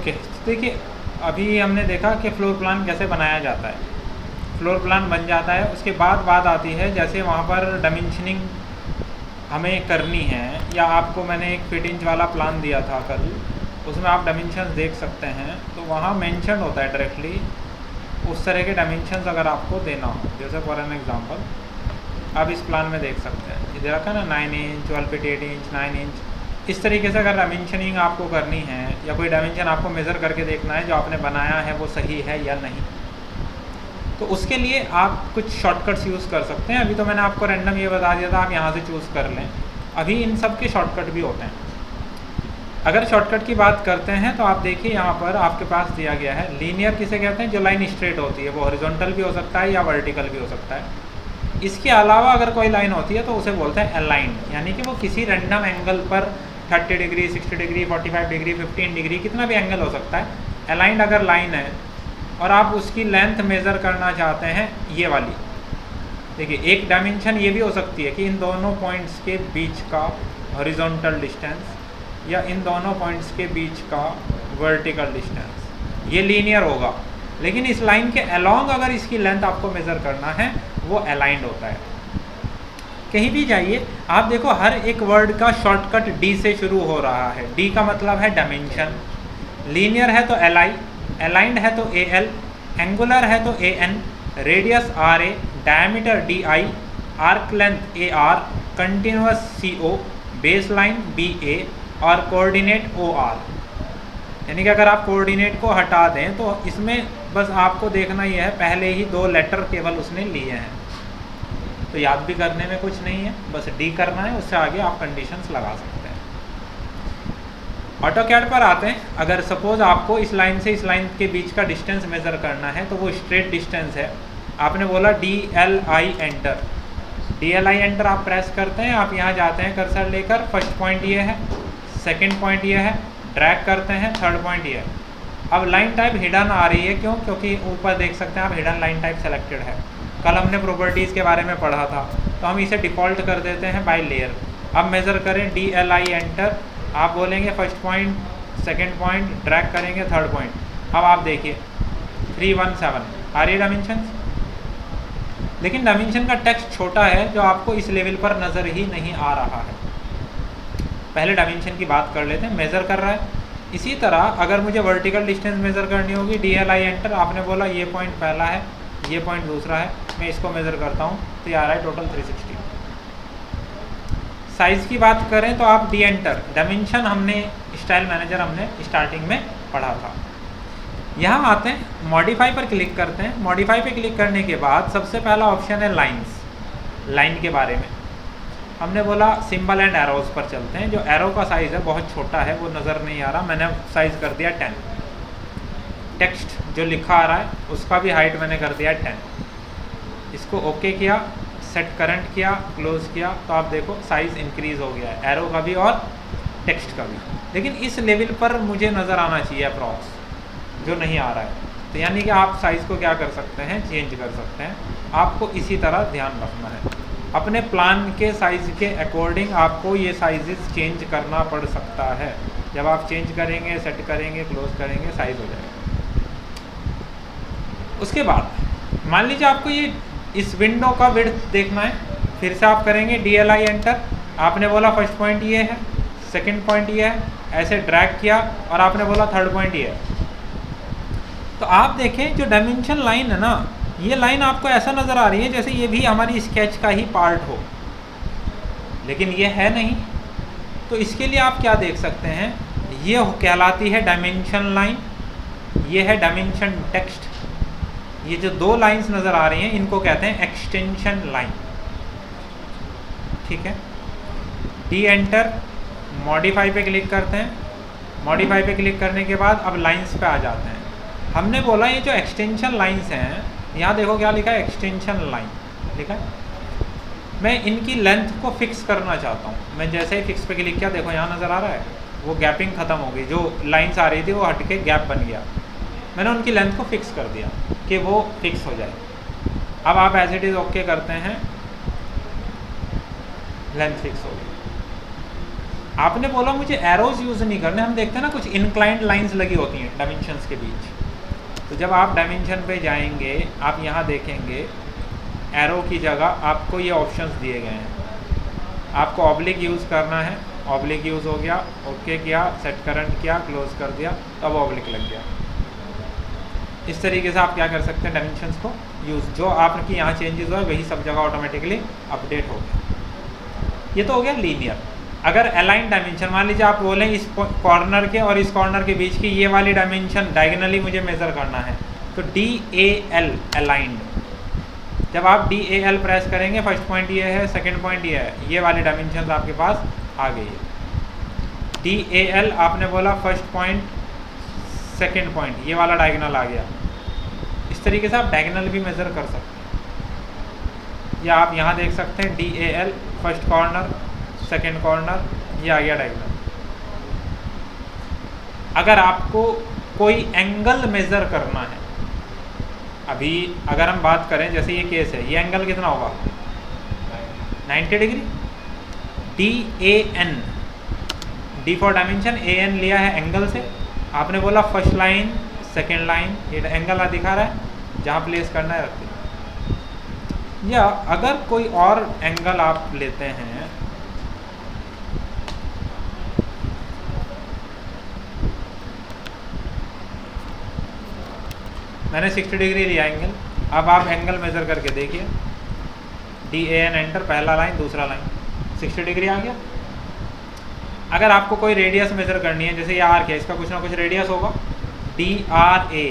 Okay, तो देखिए अभी हमने देखा कि फ्लोर प्लान कैसे बनाया जाता है। फ्लोर प्लान बन जाता है, उसके बाद बात आती है जैसे वहाँ पर डायमेंशनिंग हमें करनी है, या आपको मैंने एक फिट इंच वाला प्लान दिया था कल, उसमें आप डायमेंशंस देख सकते हैं, तो वहाँ मेंशन होता है डायरेक्टली उस तरह के डायमेंशंस अगर आपको देना हो। जैसे फॉर एन एग्जांपल आप इस प्लान में देख सकते हैं, इधर रखा ना 9 इंच 12 फीट 8 इंच 9 इंच। इस तरीके से अगर डायमेंशनिंग आपको करनी है या कोई डायमेंशन आपको मेज़र करके देखना है जो आपने बनाया है वो सही है या नहीं, तो उसके लिए आप कुछ शॉर्टकट्स यूज़ कर सकते हैं। अभी तो मैंने आपको रैंडम ये बता दिया था, आप यहाँ से चूज़ कर लें। अभी इन सब के शॉर्टकट भी होते हैं। अगर शॉर्टकट की बात करते हैं तो आप देखिए यहाँ पर आपके पास दिया गया है लीनियर किसे कहते हैं, जो लाइन स्ट्रेट होती है, वो हॉरिजॉन्टल भी हो सकता है या वर्टिकल भी हो सकता है। इसके अलावा अगर कोई लाइन होती है तो उसे बोलते हैं अलाइंड, यानी कि वो किसी रैंडम एंगल पर 30 डिग्री 60 डिग्री 45 डिग्री 15 डिग्री कितना भी एंगल हो सकता है। अलाइंड अगर लाइन है और आप उसकी लेंथ मेज़र करना चाहते हैं, ये वाली देखिए, एक डायमेंशन ये भी हो सकती है कि इन दोनों पॉइंट्स के बीच का हॉरिजॉन्टल डिस्टेंस या इन दोनों पॉइंट्स के बीच का वर्टिकल डिस्टेंस, ये लीनियर होगा। लेकिन इस लाइन के अलोंग अगर इसकी लेंथ आपको मेज़र करना है वो अलाइंड होता है। कहीं भी जाइए आप देखो हर एक वर्ड का शॉर्टकट डी से शुरू हो रहा है। डी का मतलब है डायमेंशन, लीनियर है तो एल आई, अलाइंड है तो ए एल, एंगुलर है तो A N, radius R A, diameter D I, arc length A R, continuous C O, base line B A और कोऑर्डिनेट ओ आर। यानी कि अगर आप कोऑर्डिनेट को हटा दें तो इसमें बस आपको देखना ही है, पहले ही 2 लेटर केवल उसने लिए हैं, तो याद भी करने में कुछ नहीं है, बस डी करना है, उससे आगे आप कंडीशंस लगा सकते हैं। ऑटोकैड पर आते हैं। अगर सपोज आपको इस लाइन से इस लाइन के बीच का डिस्टेंस मेज़र करना है तो वो स्ट्रेट डिस्टेंस है। आपने बोला D L I enter, D L I enter आप प्रेस करते हैं, आप यहाँ जाते हैं कर्सर लेकर, फर्स्ट पॉइंट ये है, सेकेंड पॉइंट ये है, ड्रैग करते हैं, थर्ड पॉइंट ये है। अब लाइन टाइप हिडन आ रही है, क्यों? क्योंकि ऊपर देख सकते हैं आप हिडन लाइन टाइप सेलेक्टेड है। कल हमने प्रॉपर्टीज़ के बारे में पढ़ा था, तो हम इसे डिफ़ॉल्ट कर देते हैं बाय लेयर। अब मेज़र करें डी एल आई एंटर, आप बोलेंगे first point, second point, drag करेंगे थर्ड पॉइंट। अब आप देखिए 317 आ रही है डायमेंशन, लेकिन डायमेंशन का टेक्स्ट छोटा है जो आपको इस लेवल पर नज़र ही नहीं आ रहा है। पहले डायमेंशन की बात कर लेते हैं, मेज़र कर रहा है। इसी तरह अगर मुझे वर्टिकल डिस्टेंस मेज़र करनी होगी, डी एल आई एंटर, आपने बोला ये पॉइंट पहला है, ये पॉइंट दूसरा है, मैं इसको मेज़र करता हूँ तो ये आ रहा है टोटल 360। साइज़ की बात करें तो आप डी एंटर, डायमेंशन हमने स्टाइल मैनेजर हमने स्टार्टिंग में पढ़ा था। यहाँ आते हैं, मॉडिफाई पर क्लिक करते हैं। मॉडिफाई पे क्लिक करने के बाद सबसे पहला ऑप्शन है लाइंस। लाइन के बारे में हमने बोला सिंबल एंड एरोज पर चलते हैं। जो एरो का साइज़ है बहुत छोटा है, वो नज़र नहीं आ रहा, मैंने साइज़ कर दिया 10। टेक्स्ट जो लिखा आ रहा है उसका भी हाइट मैंने कर दिया 10। इसको ओके किया, सेट करंट किया, क्लोज किया, तो आप देखो साइज़ इंक्रीज़ हो गया है, एरो का भी और टेक्स्ट का भी। लेकिन इस लेवल पर मुझे नज़र आना चाहिए अप्रॉक्स, जो नहीं आ रहा है। तो यानी कि आप साइज़ को क्या कर सकते हैं, चेंज कर सकते हैं। आपको इसी तरह ध्यान रखना है, अपने प्लान के साइज़ के अकॉर्डिंग आपको ये साइज़ चेंज करना पड़ सकता है। जब आप चेंज करेंगे, सेट करेंगे, क्लोज करेंगे, साइज़ हो जाएगा। उसके बाद मान लीजिए आपको ये इस विंडो का विड्थ देखना है, फिर से आप करेंगे डी एल आई एंटर, आपने बोला फर्स्ट पॉइंट ये है, सेकंड पॉइंट ये है, ऐसे ड्रैग किया और आपने बोला थर्ड पॉइंट ये है। तो आप देखें जो डायमेंशन लाइन है ना, ये लाइन आपको ऐसा नज़र आ रही है जैसे ये भी हमारी स्केच का ही पार्ट हो, लेकिन ये है नहीं। तो इसके लिए आप क्या देख सकते हैं, ये कहलाती है डायमेंशन लाइन, ये है डायमेंशन टेक्स्ट। ये जो 2 लाइंस नज़र आ रही हैं इनको कहते हैं एक्सटेंशन लाइन। ठीक है, डी एंटर, मॉडिफाई पे क्लिक करते हैं। मॉडिफाई पे क्लिक करने के बाद अब लाइंस पे आ जाते हैं। हमने बोला ये जो एक्सटेंशन लाइंस हैं, यहाँ देखो क्या लिखा है, एक्सटेंशन लाइन लिखा है। मैं इनकी लेंथ को फिक्स करना चाहता हूँ। मैं जैसे ही फिक्स पे क्लिक किया, देखो यहाँ नज़र आ रहा है, वो गैपिंग ख़त्म हो गई, जो लाइंस आ रही थी वो हट के गैप बन गया। मैंने उनकी लेंथ को फिक्स कर दिया कि वो फिक्स हो जाए। अब आप एज इट इज़ ओके करते हैं, लेंथ फिक्स हो गई। आपने बोला मुझे एरोज यूज़ नहीं करने, हम देखते हैं ना कुछ इंक्लाइंड लाइंस लगी होती हैं डायमेंशंस के बीच। तो जब आप डायमेंशन पे जाएंगे आप यहाँ देखेंगे एरो की जगह आपको ये ऑप्शंस दिए गए हैं। आपको ऑब्लिक यूज़ करना है, ऑब्लिक यूज़ हो गया, ओके किया, सेट करंट किया, क्लोज कर दिया, तब ऑब्लिक लग गया। इस तरीके से आप क्या कर सकते हैं डायमेंशंस को यूज़, जो आपकी यहाँ चेंजेस हुआ वही सब जगह ऑटोमेटिकली अपडेट हो गया। ये तो हो गया लीनियर। अगर अलाइन डायमेंशन, मान लीजिए आप बोलें इस कॉर्नर के और इस कॉर्नर के बीच की ये वाली डायमेंशन डायगोनली मुझे मेज़र करना है, तो DAL अलाइंड। जब आप DAL प्रेस करेंगे, फर्स्ट पॉइंट ये है, सेकंड पॉइंट ये है, ये वाली डायमेंशन आपके पास आ गई है। DAL आपने बोला फर्स्ट पॉइंट सेकंड पॉइंट, ये वाला डायगोनल आ गया। इस तरीके से आप डायगोनल भी मेज़र कर सकते हैं। या आप यहाँ देख सकते हैं DAL first corner second corner, ये आ गया डायगोनल। अगर आपको कोई एंगल मेज़र करना है, अभी अगर हम बात करें जैसे ये केस है, ये एंगल कितना होगा 90 degree. DAN, D for dimension, AN लिया है एंगल से। आपने बोला फर्स्ट लाइन सेकेंड लाइन, ये एंगल दिखा रहा है, जहाँ प्लेस करना है रखते। या अगर कोई और एंगल आप लेते हैं, मैंने 60 डिग्री लिया एंगल। अब आप एंगल मेज़र करके देखिए, DAN एंटर, पहला लाइन दूसरा लाइन, 60 डिग्री आ गया। अगर आपको कोई रेडियस मेज़र करनी है, जैसे ये आर्क है, इसका कुछ ना कुछ रेडियस होगा, DRA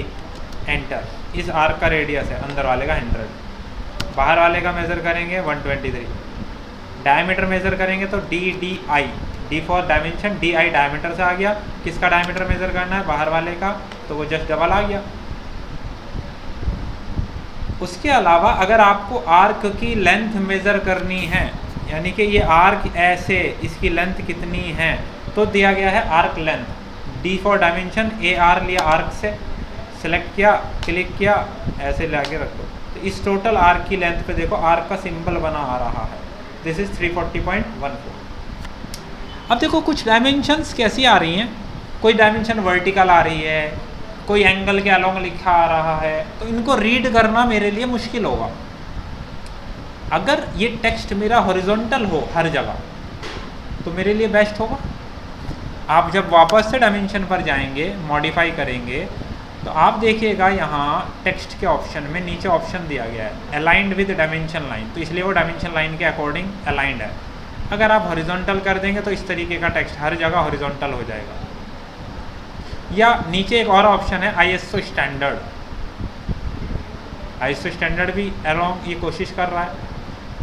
एंटर, इस आर्क का रेडियस है अंदर वाले का 100, बाहर वाले का मेज़र करेंगे 123। डायमीटर मेज़र करेंगे तो DDI, D for dimension, DI diameter से आ गया। किसका डायमीटर मेज़र करना है, बाहर वाले का, तो वो जस्ट डबल आ गया। उसके अलावा अगर आपको आर्क की लेंथ मेज़र करनी है, यानी कि ये आर्क ऐसे, इसकी लेंथ कितनी है, तो दिया गया है arc length. D for dimension, AR लिया आर्क से, सेलेक्ट किया, क्लिक किया, ऐसे ला के रखो। तो इस टोटल आर्क की लेंथ पे देखो आर्क का सिंबल बना आ रहा है, दिस इज़ 340.14। अब देखो कुछ डायमेंशंस कैसी आ रही हैं, कोई डायमेंशन वर्टिकल आ रही है, कोई एंगल के अलोंग लिखा आ रहा है, तो इनको रीड करना मेरे लिए मुश्किल होगा। अगर ये टेक्स्ट मेरा हॉरिजॉन्टल हो हर जगह तो मेरे लिए बेस्ट होगा। आप जब वापस से डायमेंशन पर जाएंगे, मॉडिफाई करेंगे, तो आप देखिएगा यहाँ टेक्स्ट के ऑप्शन में नीचे ऑप्शन दिया गया है अलाइंड विद डायमेंशन लाइन, तो इसलिए वो डायमेंशन लाइन के अकॉर्डिंग अलाइंड है। अगर आप हॉरिजॉन्टल कर देंगे तो इस तरीके का टेक्स्ट हर जगह हॉरिजॉन्टल हो जाएगा। या नीचे एक और ऑप्शन है ISO स्टैंडर्ड, ISO स्टैंडर्ड भी अलोंग ये कोशिश कर रहा है,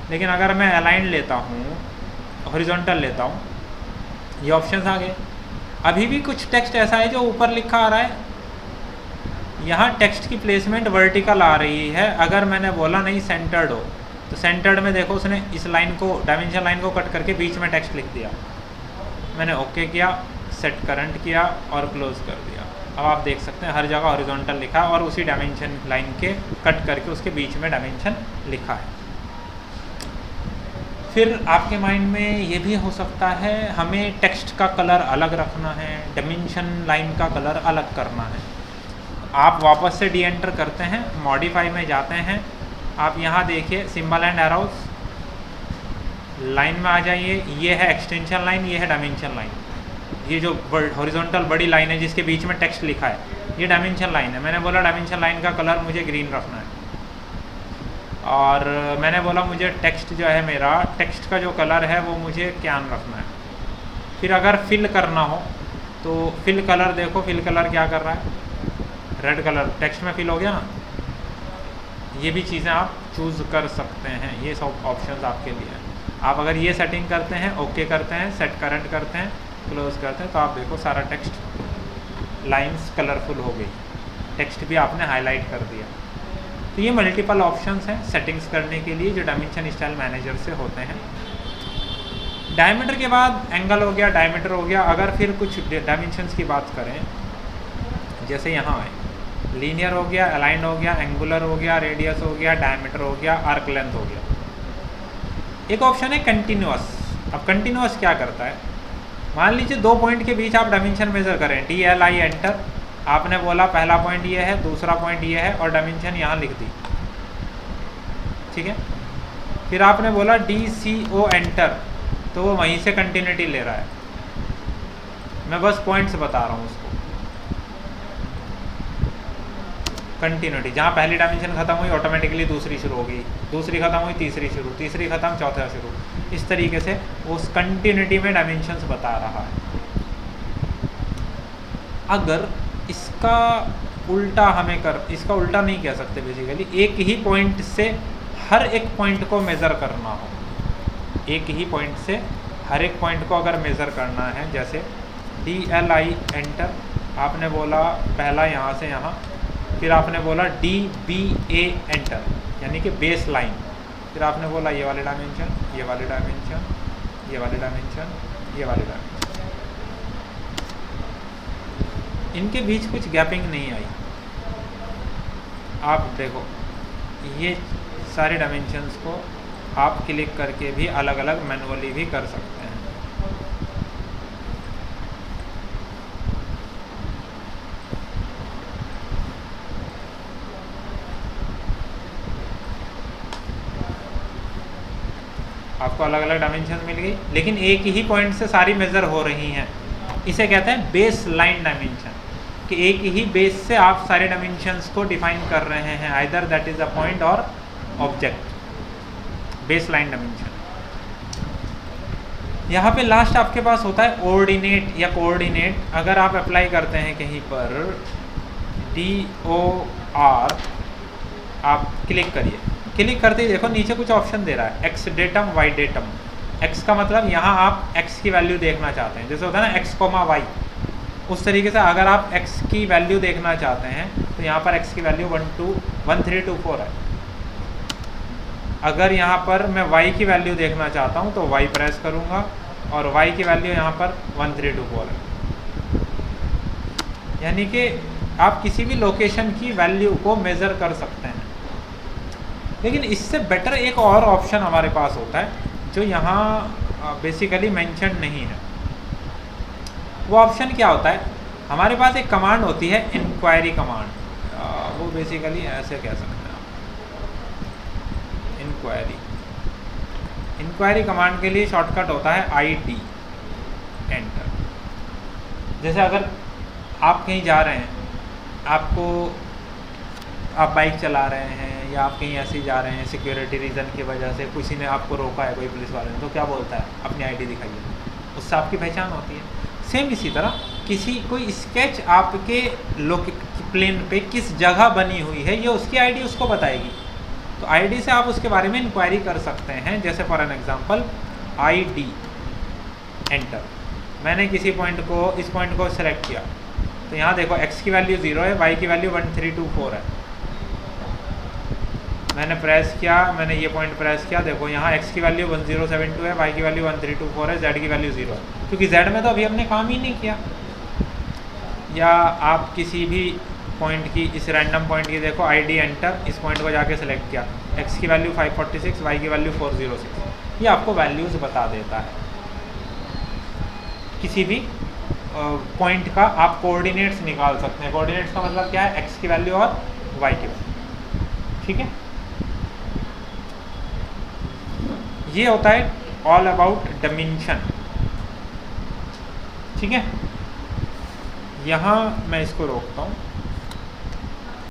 लेकिन अगर मैं अलाइंड लेता हूँ, हॉरिजॉन्टल लेता हूँ, ये ऑप्शंस आ गए। अभी भी कुछ टेक्स्ट ऐसा है जो ऊपर लिखा आ रहा है, यहाँ टेक्स्ट की प्लेसमेंट वर्टिकल आ रही है। अगर मैंने बोला नहीं सेंटर्ड हो, तो सेंटर्ड में देखो उसने इस लाइन को, डायमेंशन लाइन को कट करके बीच में टेक्स्ट लिख दिया। मैंने ओके किया, सेट करंट किया और क्लोज कर दिया। अब आप देख सकते हैं हर जगह हॉरिजॉन्टल लिखा है और उसी डायमेंशन लाइन के कट करके उसके बीच में डायमेंशन लिखा है। फिर आपके माइंड में ये भी हो सकता है हमें टेक्स्ट का कलर अलग रखना है, डायमेंशन लाइन का कलर अलग करना है। आप वापस से डी एंटर करते हैं, मॉडिफाई में जाते हैं, आप यहाँ देखिए सिंबल एंड एरोज, लाइन में आ जाइए। ये है एक्सटेंशन लाइन, ये है डायमेंशन लाइन। ये जो हॉरिजॉन्टल बड़ी लाइन है जिसके बीच में टेक्स्ट लिखा है, ये डायमेंशन लाइन है। मैंने बोला डायमेंशन लाइन का कलर मुझे ग्रीन रखना है, और मैंने बोला मुझे टेक्स्ट जो है मेरा, टेक्स्ट का जो कलर है वो मुझे क्यान रखना है। फिर अगर फिल करना हो तो फिल कलर देखो, फिल कलर क्या कर रहा है, रेड कलर टेक्स्ट में फिल हो गया ना। ये भी चीज़ें आप चूज़ कर सकते हैं, ये सब ऑप्शंस आपके लिए हैं। आप अगर ये सेटिंग करते हैं, ओके करते हैं, सेट करंट करते हैं, क्लोज करते हैं, तो आप देखो सारा टेक्स्ट लाइंस कलरफुल हो गई, टेक्स्ट भी आपने हाईलाइट कर दिया। तो ये मल्टीपल ऑप्शंस हैं सेटिंग्स करने के लिए जो डायमेंशन स्टाइल मैनेजर से होते हैं। डायमीटर के बाद एंगल हो गया, डायमीटर हो गया। अगर फिर कुछ डायमेंशंस की बात करें, जैसे यहाँ है लीनियर हो गया, अलाइंड हो गया, एंगुलर हो गया, रेडियस हो गया, डायमीटर हो गया, आर्क लेंथ हो गया। एक ऑप्शन है कंटिन्यूअस। अब कंटिन्यूअस क्या करता है, मान लीजिए दो पॉइंट के बीच आप डायमेंशन मेज़र करें, DLI एंटर, आपने बोला पहला पॉइंट ये है, दूसरा पॉइंट ये है और डायमेंशन यहाँ लिख दी, ठीक है। फिर आपने बोला DCO एंटर, तो वो वहीं से कंटिन्यूटी ले रहा है। मैं बस पॉइंट्स बता रहा हूँ उसको, कंटिन्यूटी, जहाँ पहली डायमेंशन खत्म हुई ऑटोमेटिकली दूसरी शुरू होगी, दूसरी खत्म हुई तीसरी शुरू, तीसरी खत्म चौथा शुरू, इस तरीके से उस कंटिन्यूटी में डायमेंशंस बता रहा है। अगर इसका उल्टा इसका उल्टा नहीं कह सकते, बेसिकली एक ही पॉइंट से हर एक पॉइंट को मेज़र करना हो, एक ही पॉइंट से हर एक पॉइंट को अगर मेज़र करना है, जैसे DLI एंटर, आपने बोला पहला यहाँ से यहाँ, फिर आपने बोला DBA एंटर यानी कि बेस लाइन, फिर आपने बोला ये वाले डायमेंशन, ये वाले डायमेंशन, ये वाले डायमेंशन, ये वाले डायमेंशन, इनके बीच कुछ गैपिंग नहीं आई। आप देखो ये सारे डायमेंशंस को आप क्लिक करके भी अलग अलग मैनुअली भी कर सकते हैं। आपको अलग अलग डायमेंशन मिल गई, लेकिन एक ही पॉइंट से सारी मेज़र हो रही हैं। इसे कहते हैं बेस लाइन डायमेंशन, कि एक ही बेस से आप सारे डायमेंशंस को डिफाइन कर रहे हैं, either that is a point और ऑब्जेक्ट, बेस लाइन डायमेंशन। यहाँ पे लास्ट आपके पास होता है ऑर्डिनेट या कोऑर्डिनेट। अगर आप अप्लाई करते हैं कहीं पर DOR, आप क्लिक करिए, क्लिक करते ही देखो नीचे कुछ ऑप्शन दे रहा है, X datum, Y datum. X का मतलब यहाँ आप एक्स की वैल्यू देखना चाहते हैं, जैसे होता है ना एक्स कोमा वाई, उस तरीके से अगर आप एक्स की वैल्यू देखना चाहते हैं तो यहाँ पर एक्स की वैल्यू 1324 है। अगर यहाँ पर मैं y की वैल्यू देखना चाहता हूँ तो y प्रेस करूँगा और y की वैल्यू यहाँ पर 1324 है। यानी कि आप किसी भी लोकेशन की वैल्यू को मेज़र कर सकते हैं। लेकिन इससे बेटर एक और ऑप्शन हमारे पास होता है जो यहाँ बेसिकली मेंशन नहीं है। वो ऑप्शन क्या होता है, हमारे पास एक कमांड होती है इंक्वायरी कमांड, वो बेसिकली ऐसे कह सकते हैं आप, इंक्वायरी कमांड के लिए शॉर्टकट होता है ID एंटर। जैसे अगर आप कहीं जा रहे हैं, आप बाइक चला रहे हैं या आप कहीं ऐसे जा रहे हैं, सिक्योरिटी रीज़न की वजह से किसी ने आपको रोका है, कोई पुलिस वाले ने, तो क्या बोलता है अपनी ID दिखाइए, उससे आपकी पहचान होती है। सेम इसी तरह कोई स्केच आपके प्लेन पे किस जगह बनी हुई है, ये उसकी ID उसको बताएगी। तो ID से आप उसके बारे में इंक्वायरी कर सकते हैं। जैसे for an example ID enter, मैंने किसी पॉइंट को, इस पॉइंट को सेलेक्ट किया, तो यहाँ देखो x की वैल्यू 0 है, y की वैल्यू 1324 है। मैंने प्रेस किया, मैंने ये पॉइंट प्रेस किया, देखो यहाँ x की वैल्यू 1072 है, y की वैल्यू 1324 है, z की वैल्यू 0 है, क्योंकि z में तो अभी हमने काम ही नहीं किया। या आप किसी भी पॉइंट की, इस रैंडम पॉइंट की देखो ID एंटर, इस पॉइंट को जाके सेलेक्ट किया, x की वैल्यू 546, y की वैल्यू 406, ये आपको वैल्यूज़ बता देता है। किसी भी पॉइंट का आप कोऑर्डिनेट्स निकाल सकते हैं। कोऑर्डिनेट्स का मतलब क्या है, x की वैल्यू और y की वैल्यू, ठीक है। ये होता है ऑल अबाउट डायमेंशन, ठीक है। यहाँ मैं इसको रोकता हूँ।